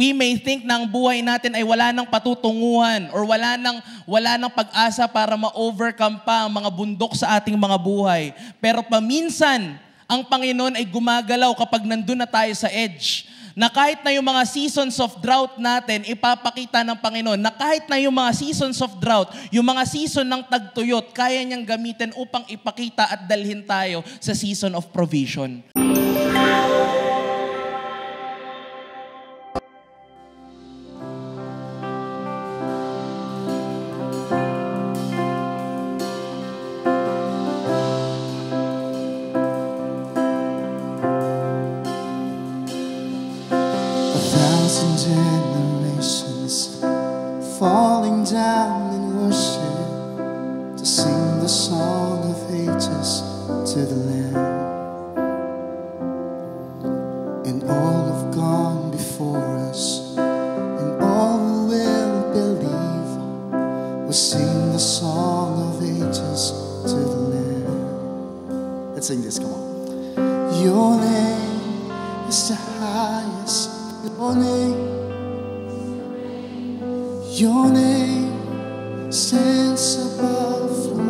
We may think na ang buhay natin ay wala nang patutunguhan or wala nang pag-asa para ma-overcome pa ang mga bundok sa ating mga buhay. Pero paminsan, ang Panginoon ay gumagalaw kapag nandun na tayo sa edge. Na kahit na yung mga seasons of drought natin, ipapakita ng Panginoon na kahit na yung mga seasons of drought, yung mga season ng tagtuyot, kaya niyang gamitin upang ipakita at dalhin tayo sa season of provision. Generations falling down in worship to sing the song of ages to the Lamb. And all have gone before us, and all who will believe will sing the song of ages to the Lamb. Let's sing this, come on. Your name is the highest. Your name stands above them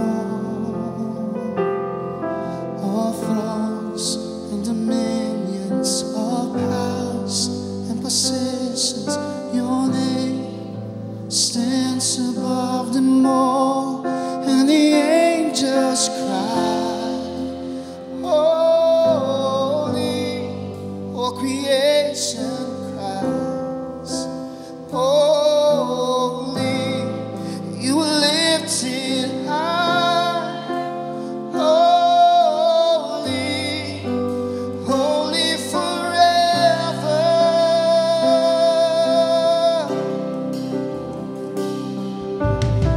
all thrones and dominions, all powers and positions. Your name stands above them all, and the angels cry, holy, all creation. Holy, you were lifted high. Holy, holy forever.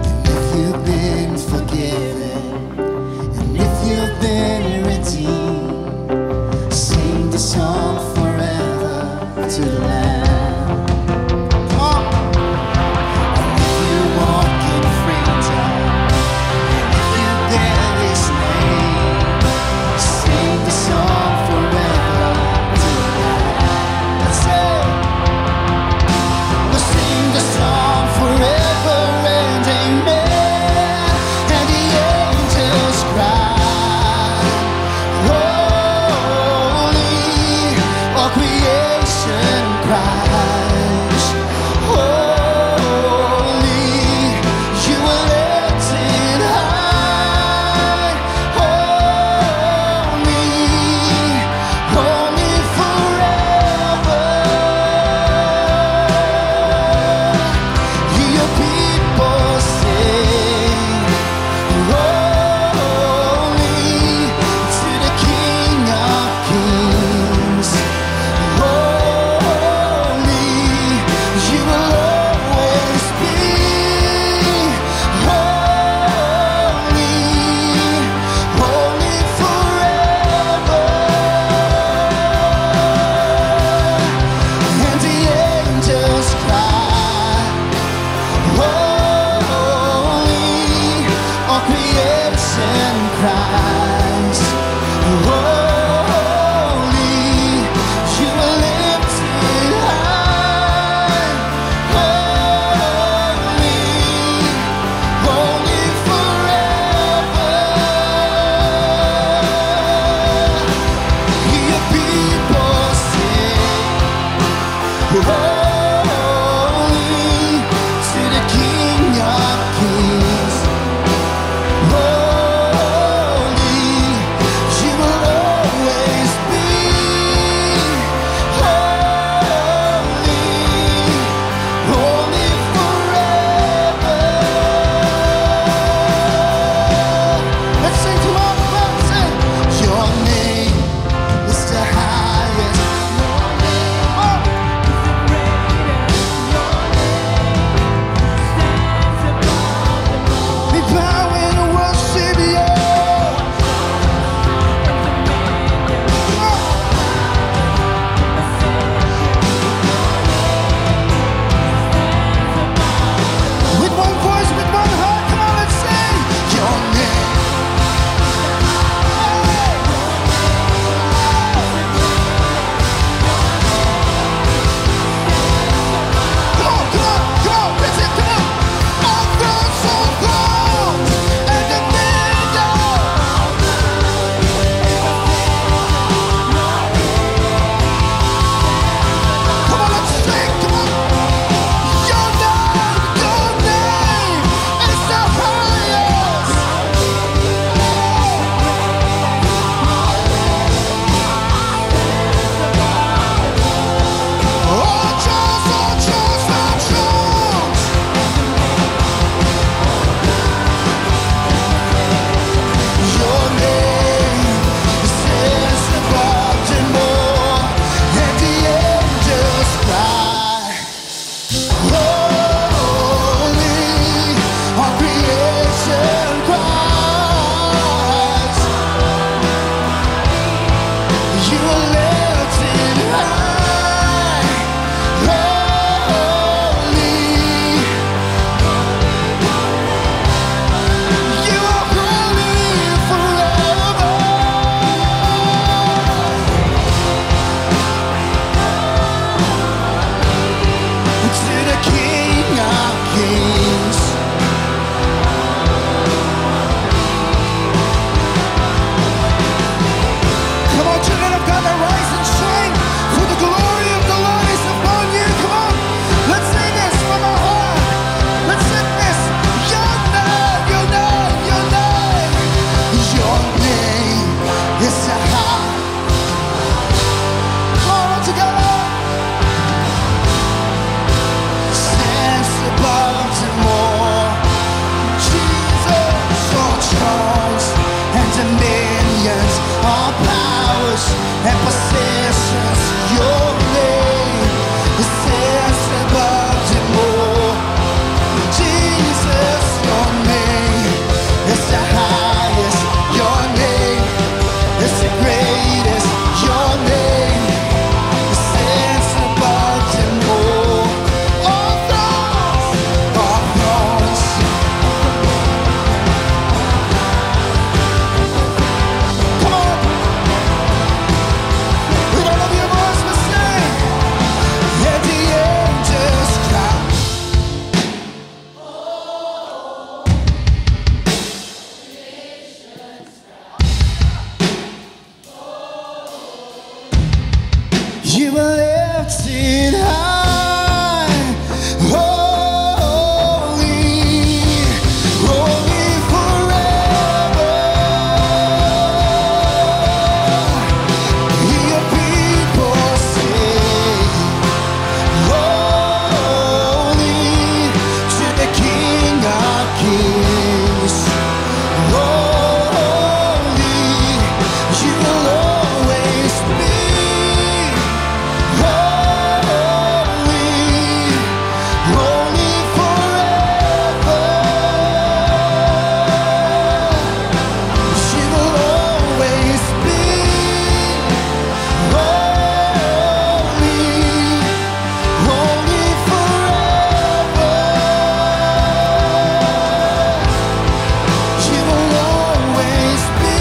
And if you've been forgiven, and if you've been redeemed, sing the song forever to the Lamb. Creation cries. kings. Come on, children of God, arise and shine, for the glory of the Lord is upon you. Come on, let's sing this from our heart. Let's sing this. Your name, your name, your name. Your name is a high. All together. Stands above them all. Jesus, all thrones and dominions, all powers and possessions. Your name stands above them all. Jesus, your name is the highest. Your name is the greatest. Your name stands above them all. All thrones, all thrones. Come on. With all of your voice, we sing. And the angels cry. You were lifted high, holy, holy forever. Your people sing, holy to the King of Kings. Holy, you will always be. Holy, holy forever. You will always be. Holy, holy forever. You will always be.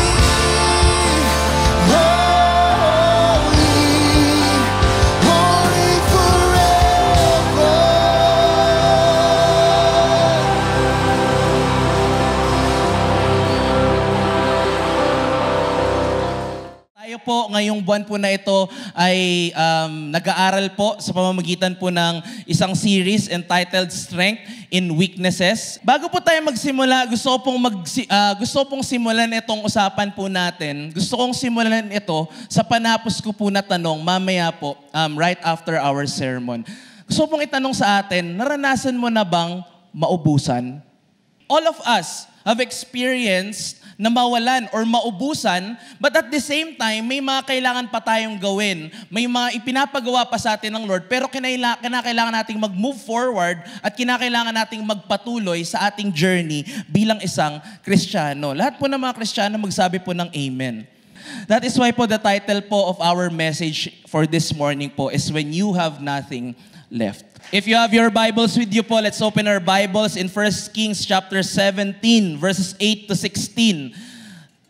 Holy, holy forever. Tayo po ngayong buwan po na ito ay nag-aaral po sa pamamagitan po ng isang series entitled Strength in Weaknesses. Bago po tayo magsimula, gusto pong simulan itong usapan po natin. Gusto kong simulan ito sa panapos ko po na tanong mamaya po, right after our sermon. Gusto pong itanong sa atin, naranasan mo na bang maubusan? All of us have experienced na mawalan or maubusan, but at the same time, may mga kailangan pa tayong gawin. May mga ipinapagawa pa sa atin ng Lord, pero kinakailangan nating mag-move forward at kinakailangan nating magpatuloy sa ating journey bilang isang Kristiyano. Lahat po ng mga Kristiyano magsabi po ng Amen. That is why po the title po of our message for this morning po is When You Have Nothing Left. If you have your Bibles with you po, let's open our Bibles in 1 Kings chapter 17, verses 8 to 16.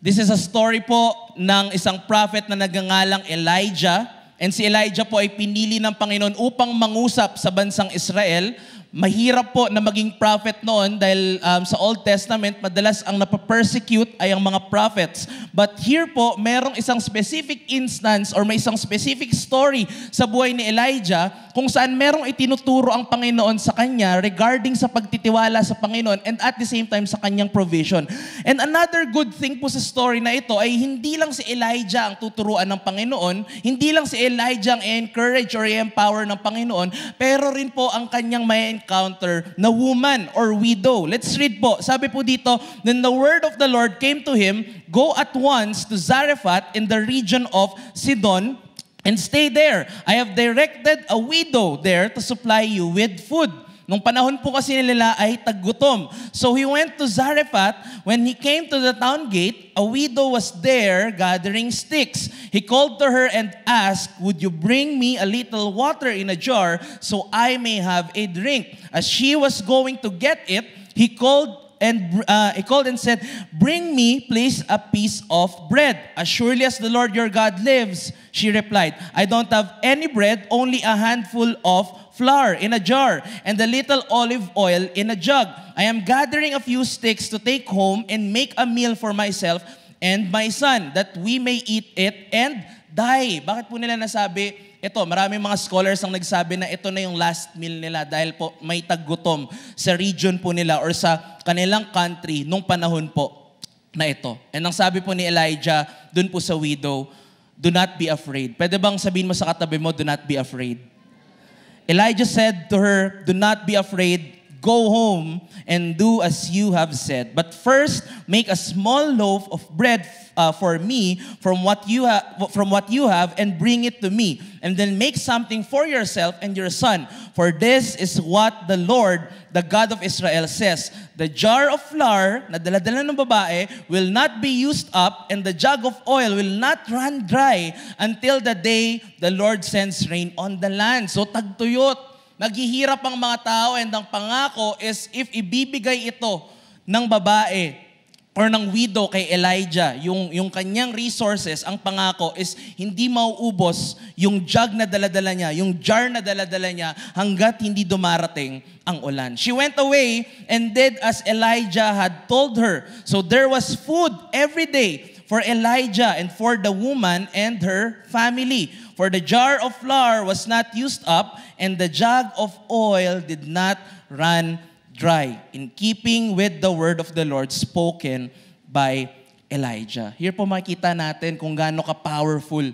This is a story po ng isang prophet na nagngangalang Elijah. And si Elijah po ay pinili ng Panginoon upang mangusap sa bansang Israel. Mahirap po na maging prophet noon dahil sa Old Testament, madalas ang napapersecute ay ang mga prophets. But here po, merong isang specific instance or may isang specific story sa buhay ni Elijah kung saan merong itinuturo ang Panginoon sa kanya regarding sa pagtitiwala sa Panginoon and at the same time sa kanyang provision. And another good thing po sa story na ito ay hindi lang si Elijah ang tuturuan ng Panginoon, hindi lang si Elijah ang i-encourage or i-empower ng Panginoon, pero rin po ang kanyang may encounter na woman or widow. Let's read po. Sabi po dito, Then the word of the Lord came to him, Go at once to Zarephath in the region of Sidon and stay there. I have directed a widow there to supply you with food. Nung panahon po kasi nila ay taggutom. So he went to Zarephath. When he came to the town gate, a widow was there gathering sticks. He called to her and asked, Would you bring me a little water in a jar so I may have a drink? As she was going to get it, he called and said, "Bring me, please, a piece of bread." "As surely as the Lord your God lives," she replied, "I don't have any bread, only a handful of flour in a jar and a little olive oil in a jug. I am gathering a few sticks to take home and make a meal for myself and my son, that we may eat it and die." Bakit po nila nasabi ito? Maraming mga scholars ang nagsabi na ito na yung last meal nila dahil po may taggutom sa region po nila or sa kanilang country nung panahon po na ito. And ang sabi po ni Elijah dun po sa widow, "Do not be afraid." Pwede bang sabihin mo sa katabi mo, "Do not be afraid"? Elijah said to her, "Do not be afraid. Go home and do as you have said. But first, make a small loaf of bread for me from what you have and bring it to me. And then make something for yourself and your son. For this is what the Lord, the God of Israel says. The jar of flour na dala-dala ng babae will not be used up, and the jug of oil will not run dry until the day the Lord sends rain on the land." So tagtuyot. Naghihirap ang mga tao, and ang pangako is if ibibigay ito ng babae or ng widow kay Elijah, yung kanyang resources, ang pangako is hindi mauubos yung jug na daladala niya, yung jar na daladala niya hanggat hindi dumarating ang ulan. She went away and did as Elijah had told her. So there was food every day for Elijah and for the woman and her family. For the jar of flour was not used up, and the jug of oil did not run dry, in keeping with the word of the Lord spoken by Elijah. Here po makikita natin kung gaano ka-powerful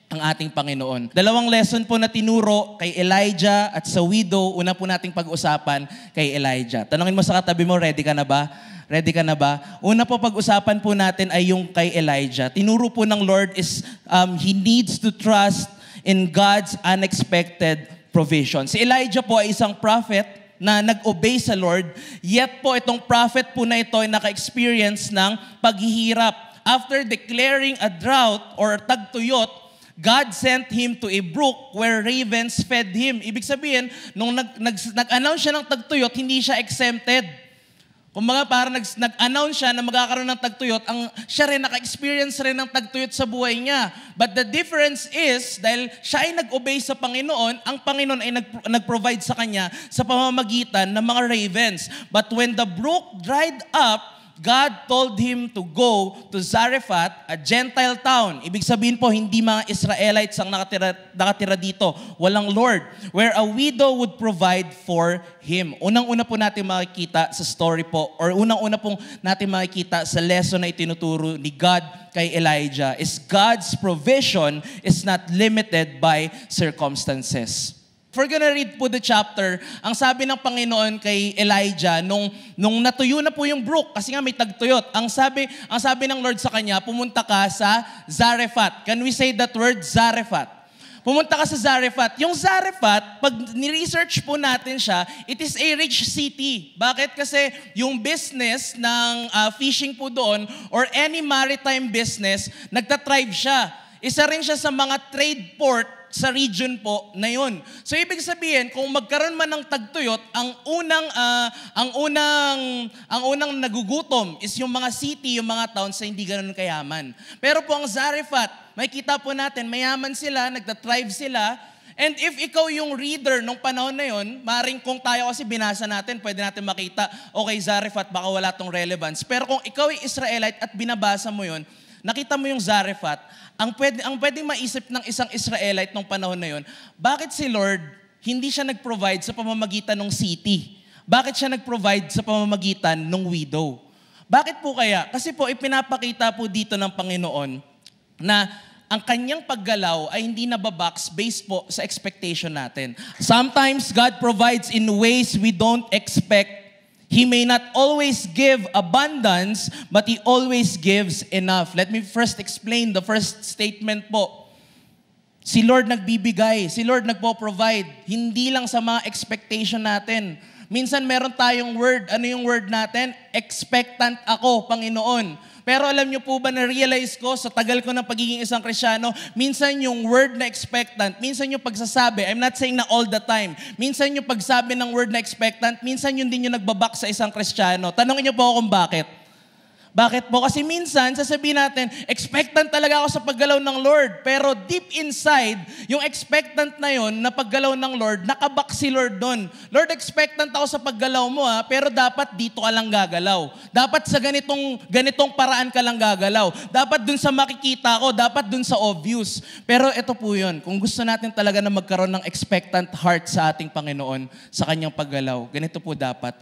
ang ating Panginoon. Dalawang lesson po na tinuro kay Elijah at sa widow. Una po nating pag-usapan kay Elijah. Tanungin mo sa katabi mo, ready ka na ba? Ready ka na ba? Una po pag-usapan po natin ay yung kay Elijah. Tinuro po ng Lord is he needs to trust in God's unexpected provision. Si Elijah po ay isang prophet na nag-obey sa Lord, yet po itong prophet po na ito ay naka-experience ng paghihirap. After declaring a drought or tagtuyot, God sent him to a brook where ravens fed him. Ibig sabihin, nung nag-announce siya ng tagtuyot, hindi siya exempted. Kumbaga parang nag-announce siya na magkakaroon ng tagtuyot, siya rin naka-experience rin ng tagtuyot sa buhay niya. But the difference is, dahil siya ay nag-obey sa Panginoon, ang Panginoon ay nag-provide sa kanya sa pamamagitan ng mga ravens. But when the brook dried up, God told him to go to Zarephath, a Gentile town. Ibig sabihin po, hindi mga Israelites ang nakatira dito. Walang Lord. Where a widow would provide for him. Unang-una po natin makikita sa story po, or unang-una pong natin makikita sa lesson na itinuturo ni God kay Elijah, is God's provision is not limited by circumstances. If we're gonna read po the chapter, ang sabi ng Panginoon kay Elijah, nung natuyo na po yung brook, kasi nga may tagtuyot, ang sabi ng Lord sa kanya, pumunta ka sa Zarephath. Can we say that word, Zarephath? Pumunta ka sa Zarephath. Yung Zarephath, pag ni-research po natin siya, it is a rich city. Bakit? Kasi yung business ng fishing po doon, or any maritime business, nagtatrive siya. Isa rin siya sa mga trade port sa region po na yun. So ibig sabihin, kung magkaroon man ng tagtuyot, ang unang nagugutom is yung mga city, yung mga towns na hindi ganoon kayaman. Pero po ang Zarephath, makikita po natin, mayaman sila, nagtatribe sila, and if ikaw yung reader nung panahon na yun, maring kung tayo kasi binasa natin, pwede natin makita, okay, Zarephath, baka wala tong relevance. Pero kung ikaw ay Israelite at binabasa mo yun, nakita mo yung Zarephath, ang pwedeng maisip ng isang Israelite nung panahon na yun, bakit si Lord hindi siya nag-provide sa pamamagitan ng city? Bakit siya nag-provide sa pamamagitan ng widow? Bakit po kaya? Kasi po ipinapakita po dito ng Panginoon na ang kanyang paggalaw ay hindi nababox based po sa expectation natin. Sometimes God provides in ways we don't expect. He may not always give abundance, but He always gives enough. Let me first explain the first statement po. Si Lord nagbibigay, si Lord nagpo-provide, hindi lang sa mga expectation natin. Minsan meron tayong word. Ano yung word natin? Expectant ako, Panginoon. Pero alam niyo po ba, na-realize ko sa tagal ko ng pagiging isang Kristyano, minsan yung word na expectant, minsan yung pagsasabi, I'm not saying na all the time, minsan yung pagsabi ng word na expectant, minsan yun din yung nagbabak sa isang Kristyano. Tanongin niyo po ako kung bakit. Bakit po? Kasi minsan, sasabihin natin, expectant talaga ako sa paggalaw ng Lord. Pero deep inside, yung expectant na yun, na paggalaw ng Lord, nakabak si Lord doon. Lord, expectant ako sa paggalaw mo pero dapat dito ka lang gagalaw. Dapat sa ganitong paraan ka lang gagalaw. Dapat dun sa makikita ko, dapat dun sa obvious. Pero ito po yun, kung gusto natin talaga na magkaroon ng expectant heart sa ating Panginoon, sa kanyang paggalaw, ganito po dapat.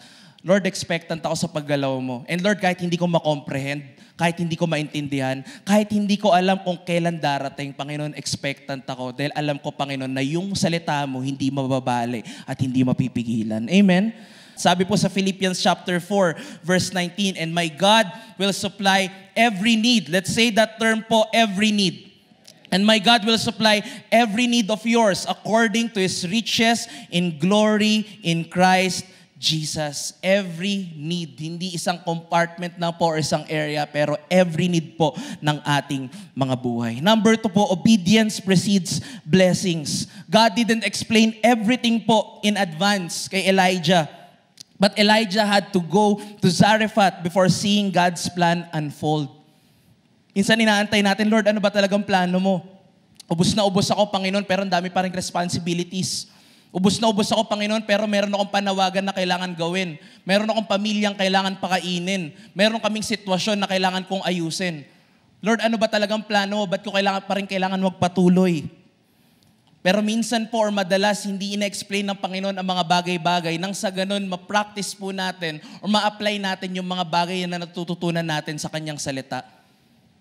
Lord, expectant ako sa paggalaw mo. And Lord, kahit hindi ko makomprehend, kahit hindi ko maintindihan, kahit hindi ko alam kung kailan darating, Panginoon, expectant ako. Dahil alam ko, Panginoon, na yung salita mo hindi mababali at hindi mapipigilan. Amen? Sabi po sa Philippians chapter 4, verse 19, and my God will supply every need. Let's say that term po, every need. And my God will supply every need of yours according to His riches in glory in Christ Jesus. Every need, hindi isang compartment na po or isang area, pero every need po ng ating mga buhay. Number 2 po, obedience precedes blessings. God didn't explain everything po in advance kay Elijah. But Elijah had to go to Zarephath before seeing God's plan unfold. Minsan inaantay natin, Lord, ano ba talagang plano mo? Ubus na ubus ako, Panginoon, pero ang dami pa ring responsibilities. Ubus na ubus ako, Panginoon, pero meron akong panawagan na kailangan gawin. Meron akong pamilyang kailangan pakainin. Meron kaming sitwasyon na kailangan kong ayusin. Lord, ano ba talagang plano? Ba't ko kailangan magpatuloy? Pero minsan po or madalas, hindi ina-explain ng Panginoon ang mga bagay-bagay nang sa ganun, ma-practice po natin or ma-apply natin yung mga bagay na natututunan natin sa Kanyang salita.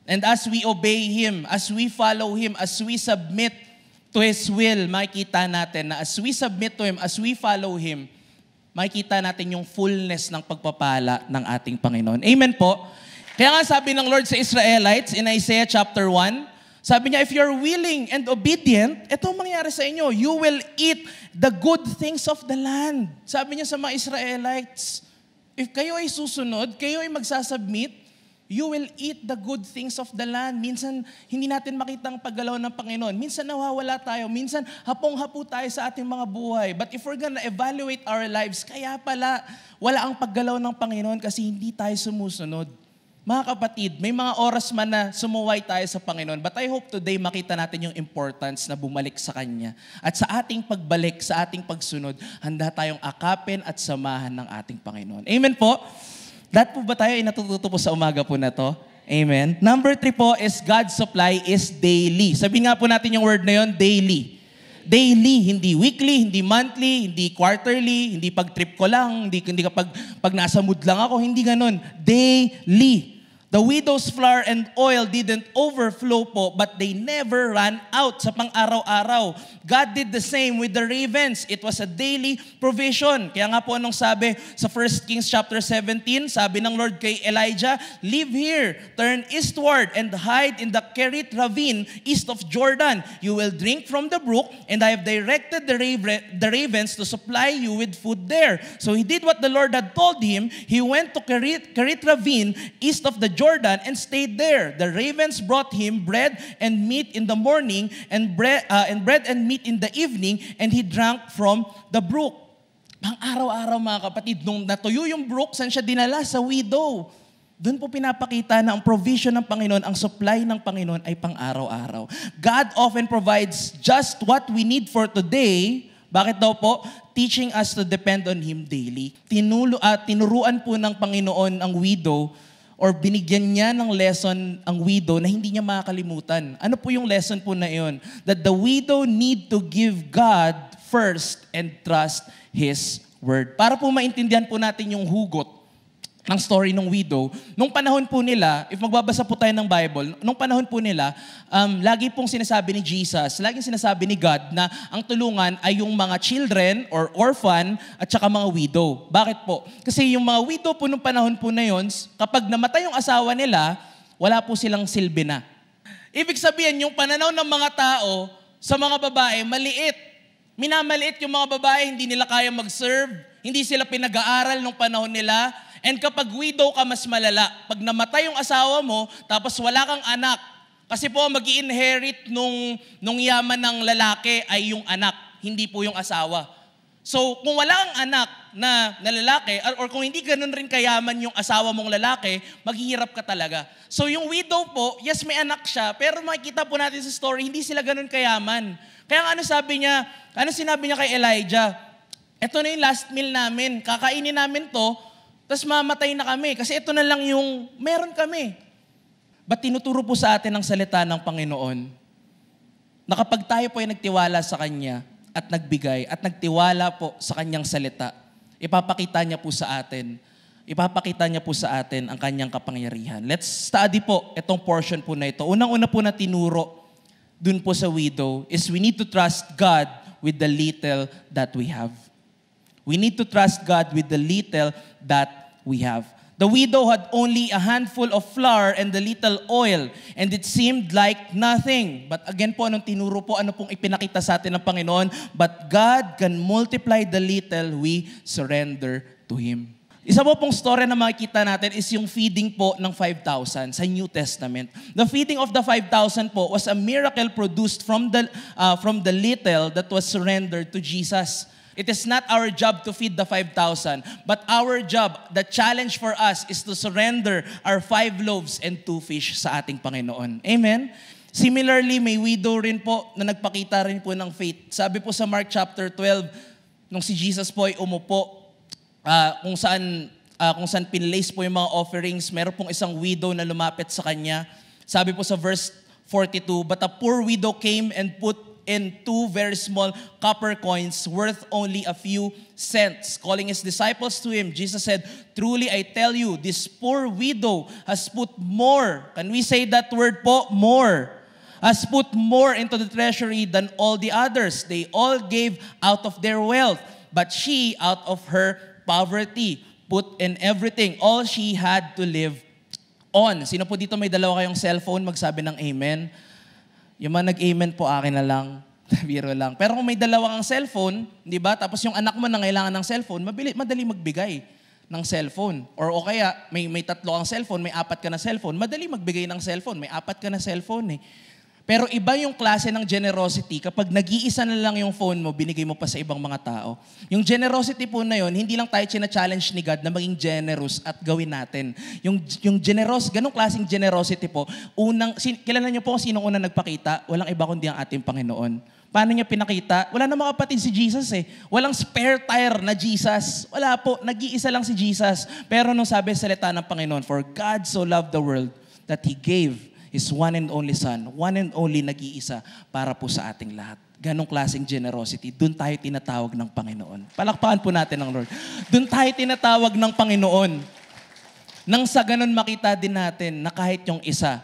And as we obey Him, as we follow Him, as we submit to His will, makikita natin na as we submit to Him, as we follow Him, makikita natin yung fullness ng pagpapala ng ating Panginoon. Amen po. Kaya nga sabi ng Lord sa Israelites in Isaiah chapter 1, sabi niya, if you're willing and obedient, ito mangyayari sa inyo. You will eat the good things of the land. Sabi niya sa mga Israelites, if kayo ay susunod, kayo ay magsasubmit, you will eat the good things of the land. Minsan, hindi natin makita ang paggalaw ng Panginoon. Minsan, nawawala tayo. Minsan, hapong-hapo tayo sa ating mga buhay. But if we're gonna evaluate our lives, kaya pala, wala ang paggalaw ng Panginoon kasi hindi tayo sumusunod. Mga kapatid, may mga oras man na sumuway tayo sa Panginoon. But I hope today makita natin yung importance na bumalik sa Kanya. At sa ating pagbalik, sa ating pagsunod, handa tayong akapin at samahan ng ating Panginoon. Amen po? Lahat po ba tayo ay natututo po sa umaga po na to? Amen. Number 3 po is God's supply is daily. Sabi nga po natin yung word na yun, daily. Daily, hindi weekly, hindi monthly, hindi quarterly, hindi pag trip ko lang, hindi pag nasa mood lang ako, hindi ganun. Daily. The widow's flour and oil didn't overflow po, but they never ran out sa pang-araw-araw. God did the same with the ravens. It was a daily provision. Kaya nga po anong sabi sa 1 Kings chapter 17, sabi ng Lord kay Elijah, "Live here, turn eastward, and hide in the Kerit ravine east of Jordan. You will drink from the brook, and I have directed the ravens to supply you with food there." So he did what the Lord had told him. He went to Kerit ravine east of the Jordan and stayed there. The ravens brought him bread and meat in the morning and bread and meat in the evening, and he drank from the brook. Pang-araw-araw mga kapatid, nung natuyo yung brook, saan siya dinala? Sa widow. Doon po pinapakita na ang provision ng Panginoon, ang supply ng Panginoon ay pang-araw-araw. God often provides just what we need for today. Bakit daw po? Teaching us to depend on Him daily. Tinuruan po ng Panginoon ang widow or binigyan niya ng lesson ang widow na hindi niya makakalimutan. Ano po yung lesson po na iyon? That the widow need to give God first and trust His word. Para po maintindihan po natin yung hugot ng story ng widow, nung panahon po nila, if magbabasa po tayo ng Bible, nung panahon po nila, lagi pong sinasabi ni Jesus, laging sinasabi ni God na ang tulungan ay yung mga children or orphan at saka mga widow. Bakit po? Kasi yung mga widow po nung panahon po na yun, kapag namatay yung asawa nila, wala po silang silbi na. Ibig sabihin, yung pananaw ng mga tao, sa mga babae, maliit. Minamaliit yung mga babae, hindi nila kaya mag-serve, hindi sila pinag-aaral nung panahon nila. And kapag widow ka, mas malala. Pag namatay yung asawa mo, tapos wala kang anak, kasi po mag-i-inherit nung yaman ng lalaki ay yung anak, hindi po yung asawa. So kung wala kang anak na lalaki, or kung hindi ganun rin kayaman yung asawa mong lalaki, maghihirap ka talaga. So yung widow po, yes may anak siya, pero makikita po natin sa story, hindi sila ganun kayaman. Kaya ano sinabi niya kay Elijah? Ito na yung last meal namin, kakainin namin to, tapos mamatay na kami. Kasi ito na lang yung meron kami. Ba't tinuturo po sa atin ang salita ng Panginoon? Na kapag tayo po ay nagtiwala sa Kanya at nagbigay at nagtiwala po sa Kanyang salita, ipapakita niya po sa atin. Ipapakita niya po sa atin ang Kanyang kapangyarihan. Let's study po itong portion po na ito. Unang-una po na tinuro dun po sa widow is we need to trust God with the little that we have. We need to trust God with the little that we have. The widow had only a handful of flour and a little oil, and it seemed like nothing. But again po, anong tinuro po, ano pong ipinakita sa atin ng Panginoon? But God can multiply the little we surrender to Him. Isa po pong story na makikita natin is yung feeding po ng 5,000 sa New Testament. The feeding of the 5,000 po was a miracle produced from the little that was surrendered to Jesus. It is not our job to feed the 5,000, but our job, the challenge for us is to surrender our 5 loaves and 2 fish sa ating Panginoon. Amen? Similarly, may widow rin po na nagpakita rin po ng faith. Sabi po sa Mark chapter 12, nung si Jesus po ay umupo, kung saan pinlace po yung mga offerings, meron pong isang widow na lumapit sa kanya. Sabi po sa verse 42, but a poor widow came and put in 2 very small copper coins worth only a few cents. Calling his disciples to him, Jesus said, truly I tell you, this poor widow has put more. Can we say that word po? More. Has put more into the treasury than all the others. They all gave out of their wealth, but she, out of her poverty, put in everything, all she had to live on. Sino po dito may dalawa kayong cellphone? Magsabi ng amen. Yung mga nag-amen po, akin na lang. Biro lang. Pero kung may dalawa kang cellphone, di ba? Tapos yung anak mo na kailangan ng cellphone, madali magbigay ng cellphone. Or o kaya, may 3 kang cellphone, may 4 ka na cellphone, madali magbigay ng cellphone. May 4 ka na cellphone eh. Pero iba yung klase ng generosity kapag nag-iisa na lang yung phone mo, binigay mo pa sa ibang mga tao. Yung generosity po na yun, hindi lang tayo china-challenge ni God na maging generous at gawin natin. Yung ganong klaseng generosity po, kilala niyo po kung sinong unang nagpakita? Walang iba kundi ang ating Panginoon. Paano niya pinakita? Wala na mga kapatid si Jesus eh. Walang spare tire na Jesus. Wala po, nag-iisa lang si Jesus. Pero nung sabi sa salita ng Panginoon, for God so loved the world that He gave His one and only Son, one and only nag-iisa para po sa ating lahat. Ganong klaseng generosity, doon tayo tinatawag ng Panginoon. Palakpakan po natin ang Lord. Doon tayo tinatawag ng Panginoon. Nang sa ganon makita din natin na kahit yung isa,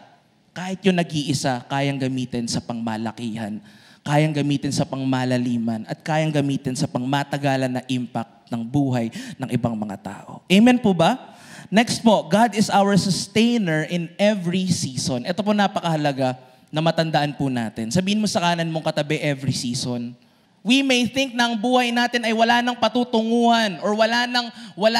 kahit yung nag-iisa, kayang gamitin sa pangmalakihan, kayang gamitin sa pangmalaliman, at kayang gamitin sa pangmatagalan na impact ng buhay ng ibang mga tao. Amen po ba? Next po, God is our sustainer in every season. Ito po napakahalaga na matandaan po natin. Sabihin mo sa kanan mong katabi, every season. We may think na ang buhay natin ay wala nang patutunguhan or wala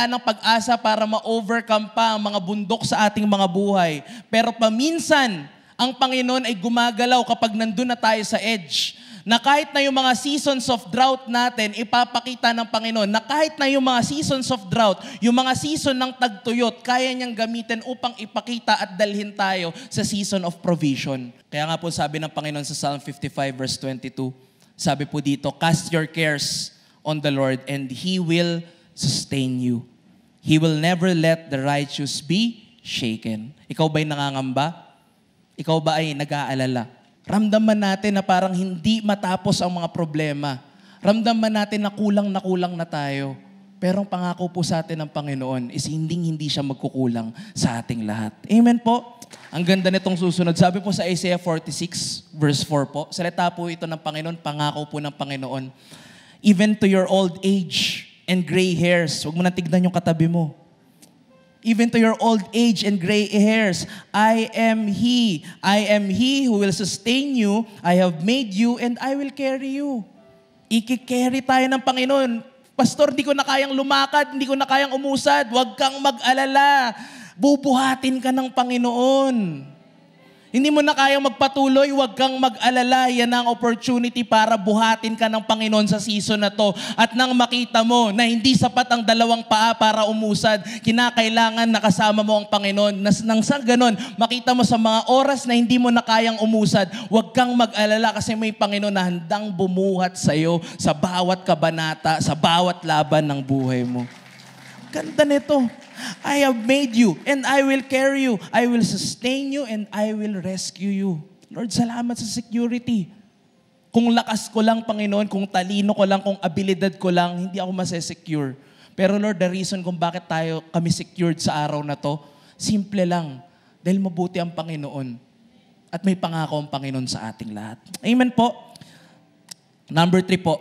nang pag-asa para ma-overcome pa ang mga bundok sa ating mga buhay. Pero paminsan, ang Panginoon ay gumagalaw kapag nandun na tayo sa edge. Na kahit na yung mga seasons of drought natin, ipapakita ng Panginoon na kahit na yung mga seasons of drought, yung mga season ng tagtuyot, kaya niyang gamitin upang ipakita at dalhin tayo sa season of provision. Kaya nga po sabi ng Panginoon sa Psalm 55 verse 22, sabi po dito, cast your cares on the Lord and He will sustain you. He will never let the righteous be shaken. Ikaw ba'y nangangamba? Ikaw ba ay nag-aalala? Ramdaman natin na parang hindi matapos ang mga problema. Ramdaman natin na kulang na tayo. Pero ang pangako po sa atin ng Panginoon is hindi siya magkukulang sa ating lahat. Amen po? Ang ganda nitong susunod. Sabi po sa Isaiah 46 verse 4 po, salita po ito ng Panginoon, pangako po ng Panginoon. Even to your old age and gray hairs, huwag mo na tignan yung katabi mo. even to your old age and gray hairs. I am He. I am He who will sustain you. I have made you and I will carry you. Iki-carry tayo ng Panginoon. Pastor, hindi ko na kayang lumakad, hindi ko na kayang umusad. Huwag kang mag-alala. Bubuhatin ka ng Panginoon. Hindi mo na kayang magpatuloy, huwag kang mag-alala. Yan ang opportunity para buhatin ka ng Panginoon sa season na to. At nang makita mo na hindi sapat ang dalawang paa para umusad, kinakailangan nakasama mo ang Panginoon. Nang sa ganon, makita mo sa mga oras na hindi mo na kayang umusad, huwag kang mag-alala kasi may Panginoon na handang bumuhat sa iyo sa bawat kabanata, sa bawat laban ng buhay mo. Ganda nito. I have made you and I will carry you. I will sustain you and I will rescue you. Lord, salamat sa security. Kung lakas ko lang, Panginoon, kung talino ko lang, kung abilidad ko lang, hindi ako masesecure. Pero Lord, the reason kung bakit kami secured sa araw na to, simple lang. Dahil mabuti ang Panginoon. At may pangako ang Panginoon sa ating lahat. Amen po. Number 3 po,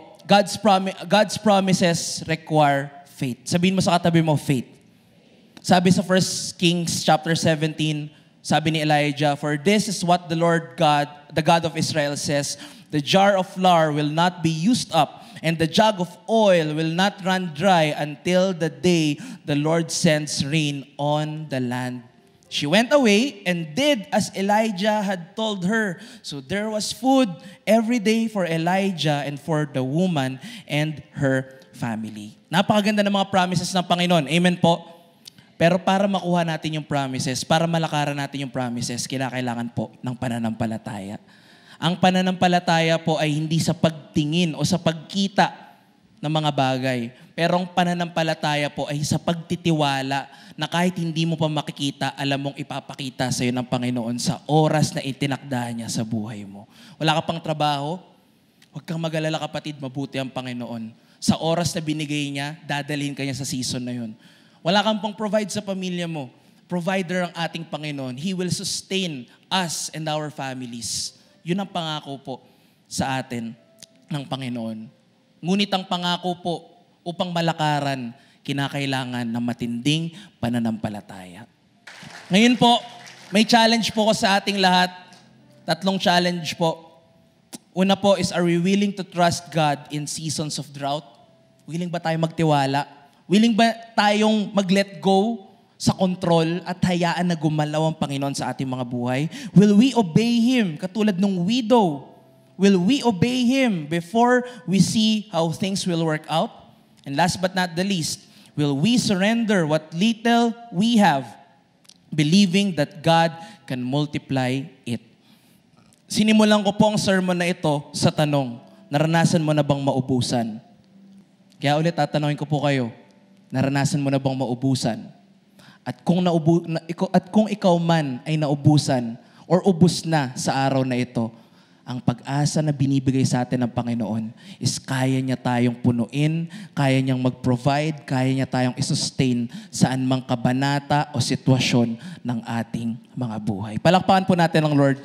God's promises require faith. Sabihin mo sa katabi mo, faith. Sabi sa 1 Kings chapter 17, sabi ni Elijah, "For this is what the Lord God, the God of Israel says, the jar of flour will not be used up, and the jug of oil will not run dry until the day the Lord sends rain on the land." She went away and did as Elijah had told her. So there was food every day for Elijah and for the woman and her family. Napakaganda ng mga promises ng Panginoon. Amen po. Pero para makuha natin yung promises, para malakaran natin yung promises, kinakailangan po ng pananampalataya. Ang pananampalataya po ay hindi sa pagtingin o sa pagkita ng mga bagay. Pero ang pananampalataya po ay sa pagtitiwala na kahit hindi mo pa makikita, alam mong ipapakita sa iyo ng Panginoon sa oras na itinakda niya sa buhay mo. Wala ka pang trabaho? Huwag kang mag-alala kapatid, mabuti ang Panginoon. Sa oras na binigay niya, dadalhin ka niya sa season na yun. Wala kang pang provide sa pamilya mo. Provider ang ating Panginoon. He will sustain us and our families. Yun ang pangako po sa atin ng Panginoon. Ngunit ang pangako po upang malakaran, kinakailangan ng matinding pananampalataya. Ngayon po, may challenge po ko sa ating lahat. 3 challenge po. Una po is, are we willing to trust God in seasons of drought? Willing ba tayo magtiwala? Willing ba tayong mag-let go sa control at hayaan na gumalaw ang Panginoon sa ating mga buhay? Will we obey Him? Katulad nung widow, will we obey Him before we see how things will work out? And last but not the least, will we surrender what little we have, believing that God can multiply it? Sinimulan ko po ang sermon na ito sa tanong, naranasan mo na bang maubusan? Kaya ulit tatanungin ko po kayo, naranasan mo na bang maubusan? At kung ikaw man ay naubusan or ubus na sa araw na ito, ang pag-asa na binibigay sa atin ng Panginoon is kaya niya tayong punuin, kaya niyang mag-provide, kaya niya tayong isustain saan mang kabanata o sitwasyon ng ating mga buhay. Palakpakan po natin ang Lord.